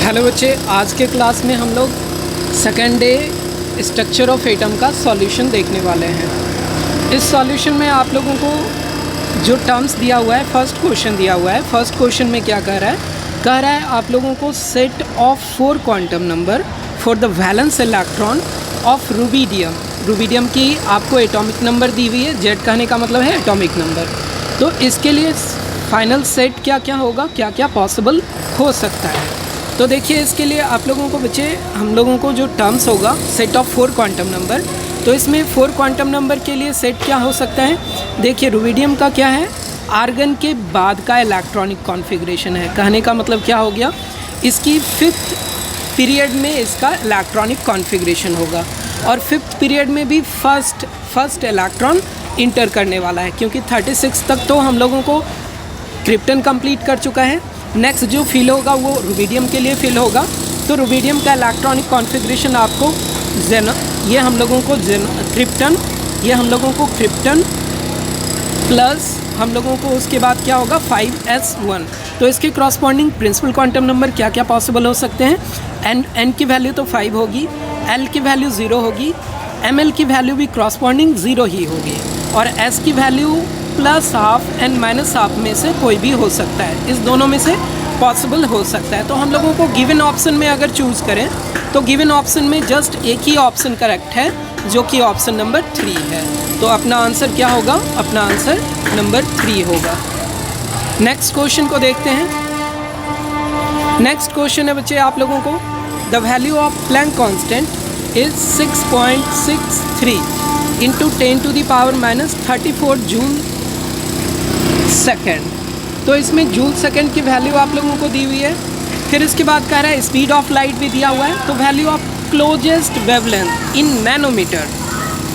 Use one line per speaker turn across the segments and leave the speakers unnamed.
Hello बच्चे, आज के क्लास में हम लोग second day structure of atom का सॉल्यूशन देखने वाले हैं। इस सॉल्यूशन में आप लोगों को जो टर्म्स दिया हुआ है, फर्स्ट क्वेश्चन दिया हुआ है। फर्स्ट क्वेश्चन में क्या कह रहा है? कह रहा है आप लोगों को set of 4 quantum number for the valence electron of rubidium. Rubidium की आपको एटॉमिक नंबर दी हुई है, जेड कहने का मतलब है एटॉमिक नंबर। तो इसके लिए फाइनल सेट क्या क्या होगा, क्या क्या पॉसिबल हो सकता है। तो देखिए, इसके लिए आप लोगों को बच्चे, हम लोगों को जो टर्म्स होगा सेट ऑफ 4 क्वांटम नंबर, तो इसमें 4 क्वांटम नंबर के लिए सेट क्या हो सकता है। देखिए, रुबिडियम का क्या है, आर्गन के बाद का इलेक्ट्रॉनिक कॉन्फ़िगरेशन है। कहने का मतलब क्या हो गया, इसकी 5th पीरियड में इसका इलेक्ट्रॉनिक कॉन्फ़िगरेशन होगा और 5th पीरियड में भी फर्स्ट इलेक्ट्रॉन इंटर करने वाला है, क्योंकि 36 तक तो हम लोगों को क्रिप्टन कंप्लीट कर चुका है। नेक्स्ट जो फिल होगा वो रुबिडियम के लिए फिल होगा। तो रुबिडियम का इलेक्ट्रॉनिक कॉन्फ़िगरेशन आपको ये हम लोगों को क्रिप्टन, ये हम लोगों को क्रिप्टन प्लस हम लोगों को उसके बाद क्या होगा 5s1। तो इसके क्रॉसपॉन्डिंग प्रिंसिपल क्वांटम नंबर क्या क्या पॉसिबल हो सकते हैं। n की वैल्यू तो 5 होगी, l की वैल्यू 0 होगी, ml की वैल्यू भी क्रॉसपॉन्डिंग 0 ही होगी और s की वैल्यू +½ n -½ में से कोई भी हो सकता है। इस दोनों में से पॉसिबल हो सकता है। तो हम लोगों को गिवन ऑप्शन में अगर चूज़ करें तो गिवन ऑप्शन में जस्ट एक ही ऑप्शन करेक्ट है, जो कि ऑप्शन नंबर 3 है। तो अपना आंसर क्या होगा, अपना आंसर नंबर 3 होगा। नेक्स्ट क्वेश्चन को देखते हैं। नेक्स्ट क्वेश्चन है बच्चे आप लोगों को, the value of Planck constant is 6.63 × 10⁻³ joule second. तो इसमें जूल सेकेंड की वैल्यू आप लोगों को दी हुई है। फिर इसके बाद कह रहा है स्पीड ऑफ लाइट भी दिया हुआ है। तो value of closest wavelength in nanometer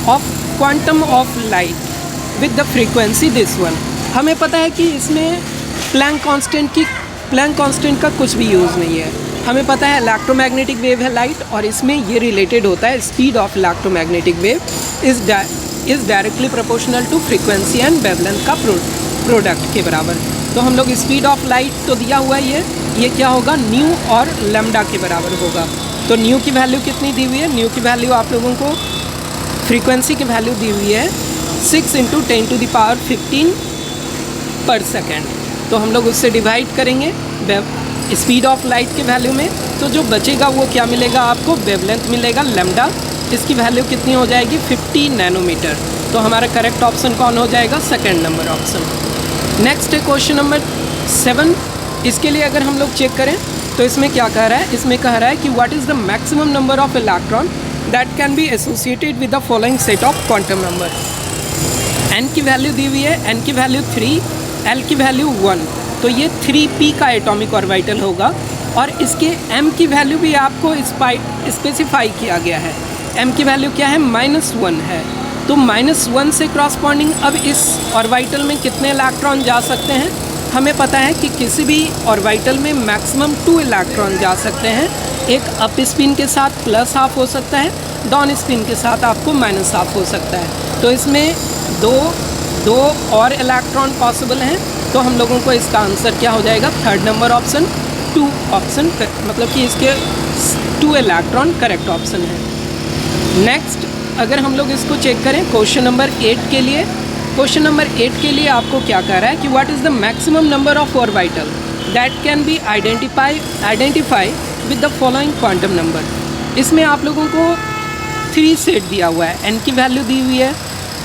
of quantum of light with the frequency this one. हमें पता है कि इसमें प्लैंक कांस्टेंट का कुछ भी यूज़ नहीं है। हमें पता है इलेक्ट्रोमैग्नेटिक वेव है लाइट, और इसमें ये रिलेटेड होता है speed of electromagnetic wave is directly proportional to frequency and wavelength का प्रोडक्ट के बराबर। तो हम लोग स्पीड ऑफ लाइट तो दिया हुआ है, ये क्या होगा, न्यू और लैम्डा के बराबर होगा। तो न्यू की वैल्यू कितनी दी हुई है, न्यू की वैल्यू आप लोगों को फ्रीक्वेंसी की वैल्यू दी हुई है 6 × 10⁻15 पर सेकेंड। तो हम लोग उससे डिवाइड करेंगे स्पीड ऑफ लाइट के वैल्यू में, तो जो बचेगा वो क्या मिलेगा आपको, वेवलेंथ मिलेगा लैम्डा। इसकी वैल्यू कितनी हो जाएगी, 50 नैनोमीटर। तो हमारा करेक्ट ऑप्शन कौन हो जाएगा, सेकेंड नंबर ऑप्शन। नेक्स्ट है क्वेश्चन नंबर 7। इसके लिए अगर हम लोग चेक करें तो इसमें क्या कह रहा है, इसमें कह रहा है कि what is the maximum number of electron that can be associated with the following set of quantum number. n की वैल्यू दी हुई है, n की वैल्यू 3, l की वैल्यू 1। तो ये 3p का एटॉमिक ऑर्बिटल होगा और इसके m की वैल्यू भी आपको स्पेसिफाई किया गया है। m की वैल्यू क्या है, -1 है। तो -1 से क्रॉसपॉन्डिंग अब इस ऑर्बिटल में कितने इलेक्ट्रॉन जा सकते हैं। हमें पता है कि किसी भी ऑर्बिटल में मैक्सिमम 2 इलेक्ट्रॉन जा सकते हैं। एक अप स्पिन के साथ +½ हो सकता है, डाउन स्पिन के साथ आपको -½ हो सकता है। तो इसमें दो और इलेक्ट्रॉन पॉसिबल हैं। तो हम लोगों को इसका आंसर क्या हो जाएगा, थर्ड नंबर ऑप्शन 2 ऑप्शन, मतलब कि इसके 2 इलेक्ट्रॉन करेक्ट ऑप्शन है। नेक्स्ट अगर हम लोग इसको चेक करें क्वेश्चन नंबर 8 के लिए, क्वेश्चन नंबर 8 के लिए आपको क्या कह रहा है कि what is the maximum number of orbital that can be identify with the following quantum number. इसमें आप लोगों को 3 सेट दिया हुआ है, n की वैल्यू दी हुई है,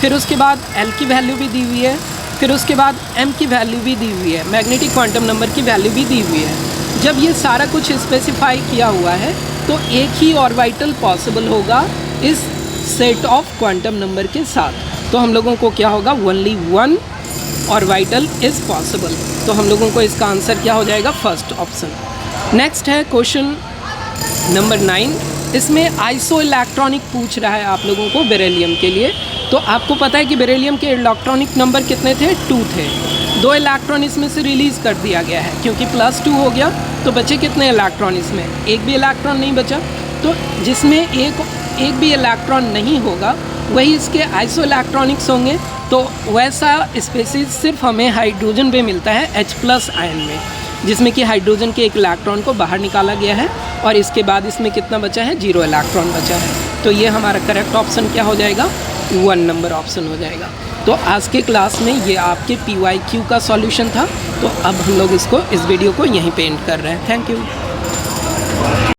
फिर उसके बाद l की वैल्यू भी दी हुई है, फिर उसके बाद m की वैल्यू भी दी हुई है, मैग्नेटिक क्वांटम नंबर की वैल्यू भी दी हुई है। जब ये सारा कुछ स्पेसिफाई किया हुआ है तो एक ही ऑर्बिटल पॉसिबल होगा इस सेट ऑफ क्वांटम नंबर के साथ। तो हम लोगों को क्या होगा, ओनली 1 ऑर्बिटल इज़ पॉसिबल। तो हम लोगों को इसका आंसर क्या हो जाएगा, फर्स्ट ऑप्शन। नेक्स्ट है क्वेश्चन नंबर 9। इसमें आइसो इलेक्ट्रॉनिक पूछ रहा है आप लोगों को बेरिलियम के लिए। तो आपको पता है कि बेरिलियम के इलेक्ट्रॉनिक नंबर कितने थे, 2 थे। 2 इलेक्ट्रॉन इसमें से रिलीज़ कर दिया गया है, क्योंकि +2 हो गया। तो बचे कितने इलेक्ट्रॉन, इसमें एक भी इलेक्ट्रॉन नहीं बचा। तो जिसमें एक भी इलेक्ट्रॉन नहीं होगा वही इसके आइसो इलेक्ट्रॉनिक्स होंगे। तो वैसा स्पेसीज सिर्फ हमें हाइड्रोजन में मिलता है H+ आयन में। जिसमें कि हाइड्रोजन के एक इलेक्ट्रॉन को बाहर निकाला गया है और इसके बाद इसमें कितना बचा है, 0 इलेक्ट्रॉन बचा है। तो ये हमारा करेक्ट ऑप्शन क्या हो जाएगा, 1 नंबर ऑप्शन हो जाएगा। तो आज के क्लास में ये आपके PYQ का सॉल्यूशन था। तो अब हम लोग इस वीडियो को यहीं पे एंड कर रहे हैं। Thank you.